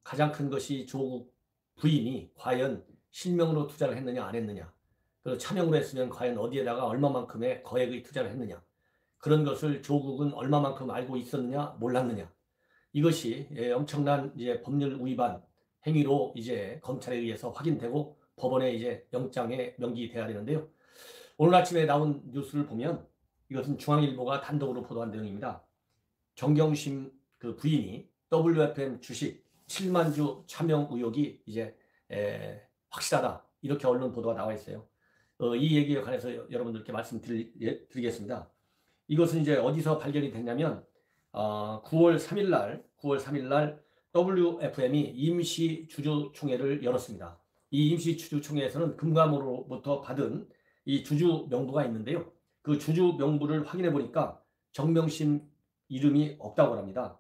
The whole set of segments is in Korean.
가장 큰 것이 조국 부인이 과연 실명으로 투자를 했느냐 안 했느냐, 그리고 차명으로 했으면 과연 어디에다가 얼마만큼의 거액의 투자를 했느냐, 그런 것을 조국은 얼마만큼 알고 있었느냐 몰랐느냐, 이것이 엄청난 이제 법률 위반 행위로 이제 검찰에 의해서 확인되고 법원에 이제 영장에 명기돼야 되는데요. 오늘 아침에 나온 뉴스를 보면 이것은 중앙일보가 단독으로 보도한 내용입니다. 정경심 그 부인이 WFM 주식 7만 주 차명 의혹이 이제 확실하다, 이렇게 언론 보도가 나와 있어요. 이 얘기에 관해서 여러분들께 말씀드리겠습니다. 이것은 이제 어디서 발견이 됐냐면 9월 3일 날 WFM이 임시 주주총회를 열었습니다. 이 임시 주주총회에서는 금감원으로부터 받은 이 주주 명부가 있는데요. 그 주주 명부를 확인해 보니까 정명심 이름이 없다고 합니다.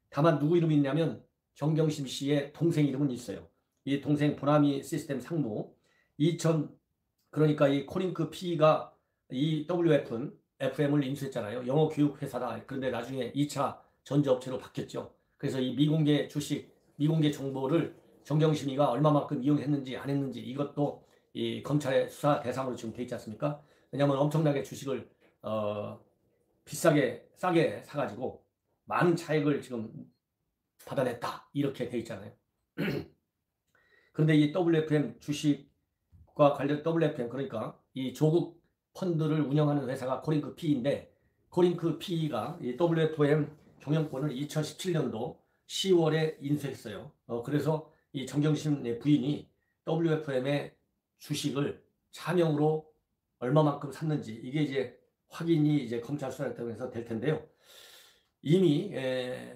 다만 누구 이름이 있냐면 정경심 씨의 동생 이름은 있어요. 이 동생 보나미 시스템 상무, 그러니까 이 코링크 P가 이 WFM을 인수했잖아요. 영어 교육 회사다. 그런데 나중에 2차 전자업체로 바뀌었죠. 그래서 이 미공개 주식, 미공개 정보를 정경심이가 얼마만큼 이용했는지 안 했는지, 이것도 이 검찰의 수사 대상으로 지금 돼 있지 않습니까? 왜냐하면 엄청나게 주식을 싸게 사가지고 많은 차익을 지금 받아냈다, 이렇게 돼 있잖아요. 그런데 이 WFM 주식과 관련 WFM, 그러니까 이 조국 펀드를 운영하는 회사가 코링크 P인데, 코링크 P가 이 WFM 경영권을 2017년도 10월에 인수했어요. 그래서 이 정경심 부인이 WFM의 주식을 차명으로 얼마만큼 샀는지, 이게 이제 확인이 이제 검찰 수사를 통해서 될 텐데요. 이미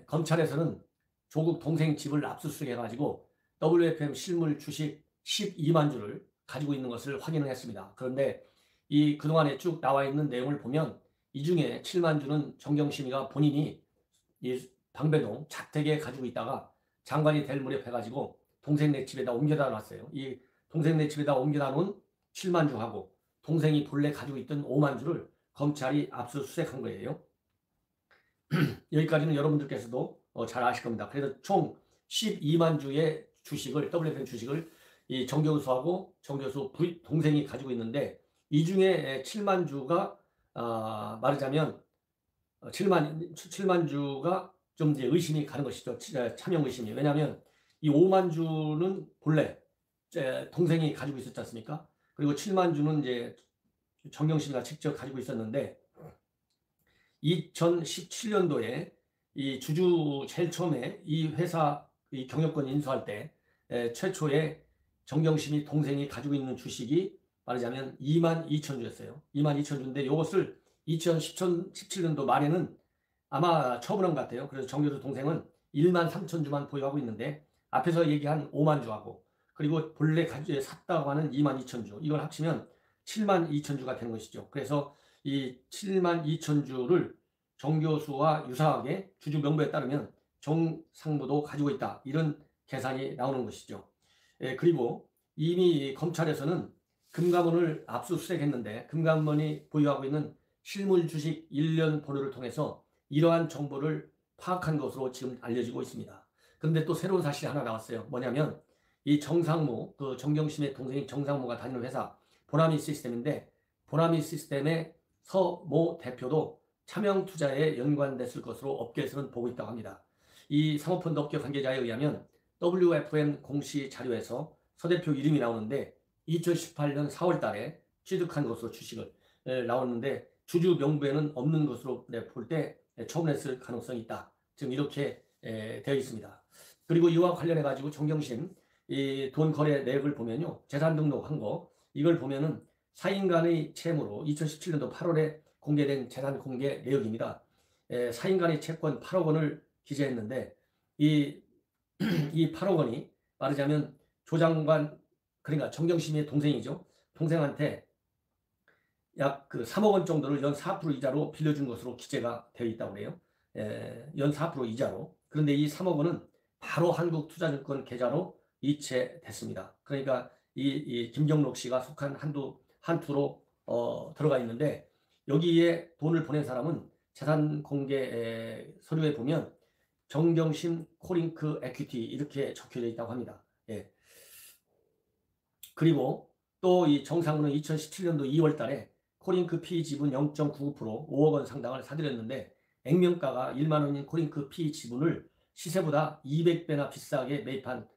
검찰에서는 조국 동생 집을 압수수색해가지고 WFM 실물 주식 12만 주를 가지고 있는 것을 확인을 했습니다. 그런데 이 그동안에 쭉 나와 있는 내용을 보면 이 중에 7만 주는 정경심이가 본인이 이 방배동 자택에 가지고 있다가 장관이 될 무렵 해가지고 동생네 집에다 옮겨다 놨어요. 이 동생네 집에다 옮겨다 놓은 7만 주하고 동생이 본래 가지고 있던 5만 주를 검찰이 압수수색한 거예요. 여기까지는 여러분들께서도 잘 아실 겁니다. 그래서 총 12만 주의 주식을, WFM 주식을 이 정교수하고 정교수 동생이 가지고 있는데, 이 중에 7만 주가 말하자면 7만 주가 좀 이제 의심이 가는 것이죠. 차명 의심이. 왜냐하면 이 5만 주는 본래 동생이 가지고 있었지 않습니까? 그리고 7만 주는 이제 정경심이가 직접 가지고 있었는데, 2017년도에 이 제일 처음에 이 회사 이 경영권 인수할 때 최초에 정경심이 동생이 가지고 있는 주식이 말하자면 2만 2천 주였어요. 2만 2천 주인데 이것을 2017년도 말에는 아마 처분한 것 같아요. 그래서 정교수 동생은 1만 3천 주만 보유하고 있는데, 앞에서 얘기한 5만 주하고 그리고 본래 샀다고 하는 2만 2천 주, 이걸 합치면 7만 2천 주가 되는 것이죠. 그래서 이 7만 2천 주를 정 교수와 유사하게 주주 명부에 따르면 정 상무도 가지고 있다, 이런 계산이 나오는 것이죠. 그리고 이미 검찰에서는 금감원을 압수수색했는데 금감원이 보유하고 있는 실물 주식 1년 번호를 통해서 이러한 정보를 파악한 것으로 지금 알려지고 있습니다. 그런데 또 새로운 사실이 하나 나왔어요. 뭐냐면 이 정상무, 그 정경심의 동생인 정상무가 다니는 회사 보나미 시스템인데, 보나미 시스템의 서모 대표도 차명 투자에 연관됐을 것으로 업계에서는 보고 있다고 합니다. 이 사모펀드 업계 관계자에 의하면 WFM 공시 자료에서 서 대표 이름이 나오는데 2018년 4월 달에 취득한 것으로 주식을 나오는데, 주주 명부에는 없는 것으로 볼 때 처분했을 가능성이 있다, 지금 이렇게 되어 있습니다. 그리고 이와 관련해 가지고 정경심 이 돈 거래 내역을 보면요, 재산 등록한 거, 이걸 보면은 사인 간의 채무로 2017년도 8월에 공개된 재산 공개 내역입니다. 사인 간의 채권 8억 원을 기재했는데 이 8억 원이 말하자면 조 장관, 그러니까 정경심의 동생이죠. 동생한테 약 그 3억 원 정도를 연 4% 이자로 빌려준 것으로 기재가 되어 있다고 해요. 연 4% 이자로. 그런데 이 3억 원은 바로 한국투자증권 계좌로 이체됐습니다. 그러니까 이 김경록 씨가 속한 한투로 들어가 있는데, 여기에 돈을 보낸 사람은 재산 공개 서류에 보면 정경심 코링크 에퀴티 이렇게 적혀져 있다고 합니다. 예. 그리고 또 이 정상훈은 2017년도 2월 달에 코링크 P 지분 0.99% 5억 원 상당을 사들였는데 액면가가 1만 원인 코링크 P 지분을 시세보다 200배나 비싸게 매입한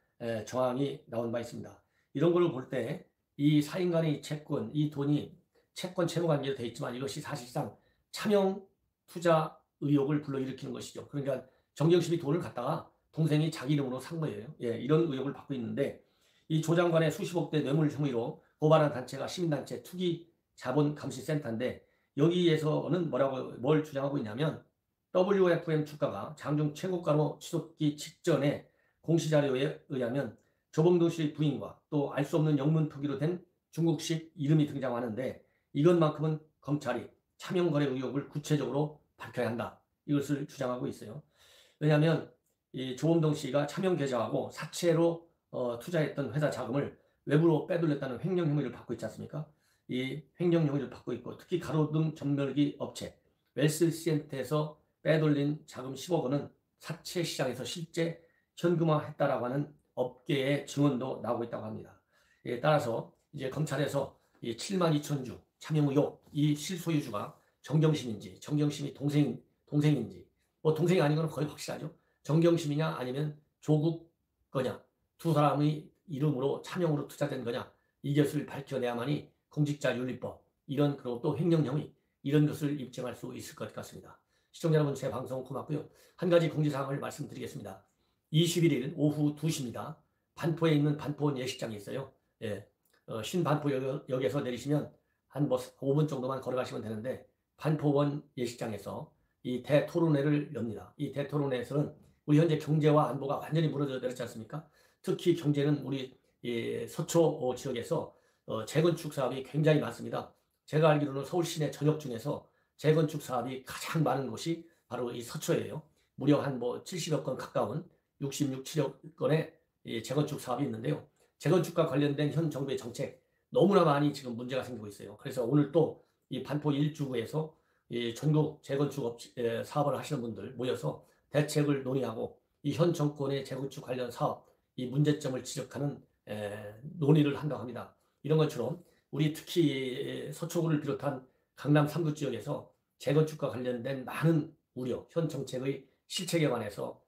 정황이 나온 바 있습니다. 이런 걸 볼 때 이 사인 간의 채권, 이 돈이 채권 채무 관계로 되어 있지만 이것이 사실상 차명 투자 의혹을 불러일으키는 것이죠. 그러니까 정경심이 돈을 갖다가 동생이 자기 이름으로 산 거예요. 예, 이런 의혹을 받고 있는데 이 조 장관의 수십억대 뇌물 혐의로 고발한 단체가 시민단체 투기자본감시센터인데 여기에서는 뭘 주장하고 있냐면 WFM 주가가 장중 최고가로 치솟기 직전에 공시자료에 의하면 조봉동 씨의 부인과 또 알 수 없는 영문 표기로 된 중국식 이름이 등장하는데 이것만큼은 검찰이 차명거래 의혹을 구체적으로 밝혀야 한다. 이것을 주장하고 있어요. 왜냐하면 이 조범동 씨가 차명 계좌하고 사채로 투자했던 회사 자금을 외부로 빼돌렸다는 횡령 혐의를 받고 있지 않습니까? 이 횡령 혐의를 받고 있고 특히 가로등 전멸기 업체 웰스시엔트에서 빼돌린 자금 10억 원은 사채 시장에서 실제 현금화했다라고 하는 업계의 증언도 나오고 있다고 합니다. 따라서 이제 검찰에서 이 7만 2천 주 차명 의혹 이 실소유주가 정경심인지 정경심이 동생인지 뭐 동생이 아닌 건 거의 확실하죠. 정경심이냐 아니면 조국 거냐 두 사람의 이름으로 차명으로 투자된 거냐 이것을 밝혀내야만이 공직자윤리법 이런 그리고 또 횡령 혐의 이런 것을 입증할 수 있을 것 같습니다. 시청자 여러분 제 방송 고맙고요. 한 가지 공지사항을 말씀드리겠습니다. 21일 오후 2시입니다. 반포에 있는 반포원 예식장이 있어요. 예, 신반포역에서 내리시면 한 5분 정도만 걸어가시면 되는데 반포원 예식장에서 이 대토론회를 엽니다. 이 대토론회에서는 우리 현재 경제와 안보가 완전히 무너져 내렸지 않습니까? 특히 경제는 우리 서초 지역에서 재건축 사업이 굉장히 많습니다. 제가 알기로는 서울 시내 전역 중에서 재건축 사업이 가장 많은 곳이 바로 이 서초예요. 무려 한 70여 건 가까운 66, 7여 건의 재건축 사업이 있는데요. 재건축과 관련된 현 정부의 정책 너무나 많이 지금 문제가 생기고 있어요. 그래서 오늘 또 이 반포 1주구에서 전국 재건축 사업을 하시는 분들 모여서 대책을 논의하고 이 현 정권의 재건축 관련 사업 이 문제점을 지적하는 논의를 한다고 합니다. 이런 것처럼 우리 특히 서초구를 비롯한 강남 3구 지역에서 재건축과 관련된 많은 우려, 현 정책의 실책에 관해서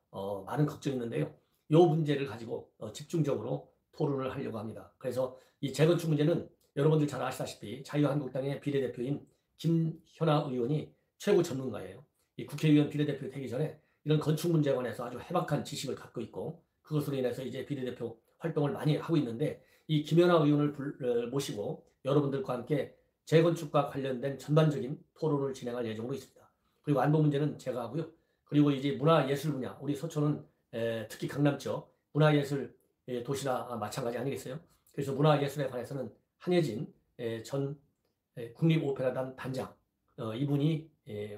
많은 걱정이 있는데요. 이 문제를 가지고 집중적으로 토론을 하려고 합니다. 그래서 이 재건축 문제는 여러분들 잘 아시다시피 자유한국당의 비례대표인 김현아 의원이 최고 전문가예요. 이 국회의원 비례대표 되기 전에 이런 건축 문제에 관해서 아주 해박한 지식을 갖고 있고 그것으로 인해서 이제 비례대표 활동을 많이 하고 있는데 이 김현아 의원을 모시고 여러분들과 함께 재건축과 관련된 전반적인 토론을 진행할 예정으로 있습니다. 그리고 안보 문제는 제가 하고요. 그리고 이제 문화예술 분야, 우리 서초는 특히 강남 쪽 문화예술 도시나 마찬가지 아니겠어요? 그래서 문화예술에 관해서는 한예진 전 국립오페라단 단장 이분이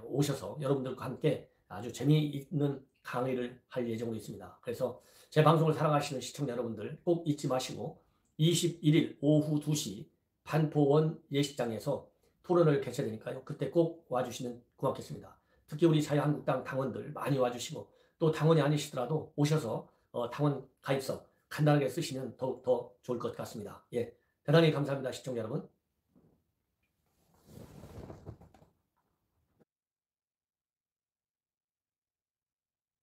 오셔서 여러분들과 함께 아주 재미있는 강의를 할 예정으로 있습니다. 그래서 제 방송을 사랑하시는 시청자 여러분들 꼭 잊지 마시고 21일 오후 2시 반포원 예식장에서 토론을 개최되니까요. 그때 꼭 와주시면 고맙겠습니다. 특히 우리 자유한국당 당원들 많이 와주시고 또 당원이 아니시더라도 오셔서 당원 가입서 간단하게 쓰시면 더욱 더 좋을 것 같습니다. 예, 대단히 감사합니다. 시청자 여러분.